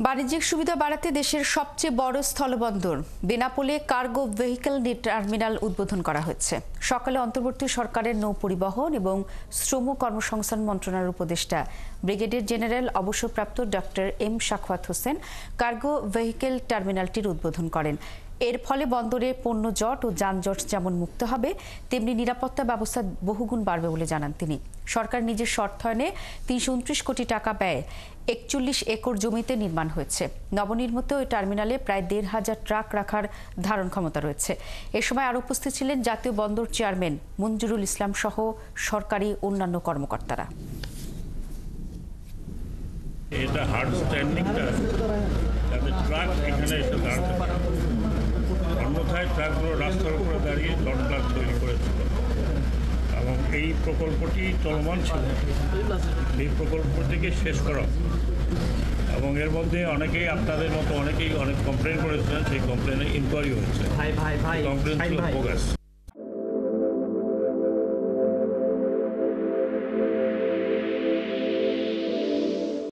বাণিজ্যিক সুবিধা বাড়াতে দেশের সবচেয়ে বড় স্থলবন্দর বেনাপোলে কার্গো ভেহিকল টার্মিনাল উদ্বোধন করা হয়েছে। সকালে অন্তর্বর্তী সরকারের নৌ পরিবহন এবং শ্রম কর্মসংস্থান মন্ত্রণালয়ের উপদেষ্টা ব্রিগেডিয়ার জেনারেল অবসরপ্রাপ্ত doctor M Sakhawat Hossain cargo vehicle টার্মিনালটির উদ্বোধন করেন। এর ফলে বন্দরে পণ্য জট ও যানজট যেমন মুক্ত হবে, তেমনি নিরাপত্তা ব্যবস্থা বহুগুণ বাড়বে বলে জানান তিনি। সরকার নিজের অর্থায়নে ৩২৯ কোটি টাকা ব্যয়ে ৪১ একর জমিতে নির্মাণ হয়েছে। নবনির্মিত ওই টার্মিনালে প্রায় ১৫০০ ট্রাক রাখার ধারণ ক্ষমতা রয়েছে। এ সময় আরও উপস্থিত ছিলেন জাতীয় বন্দর চেয়ারম্যান মঞ্জুরুল ইসলাম সহ সরকারি অন্যান্য কর্মকর্তারা। এটা হার্ড স্ট্যান্ডিংটা যাতে ট্রাক এখানে এসে দাঁড়াতে পারে, অন্যথায় ট্রাকগুলো রাস্তার উপরে দাঁড়িয়ে লঞ্চ তৈরি করেছিল এবং এই প্রকল্পটি চলমান ছিল। এই প্রকল্পটিকে শেষ করা এবং এর মধ্যে অনেকেই আপনাদের মতো অনেক কমপ্লেন করেছিলেন, সেই কমপ্লেনে ইনকোয়ারি হয়েছে। কমপ্লেন ছিল বোগাস।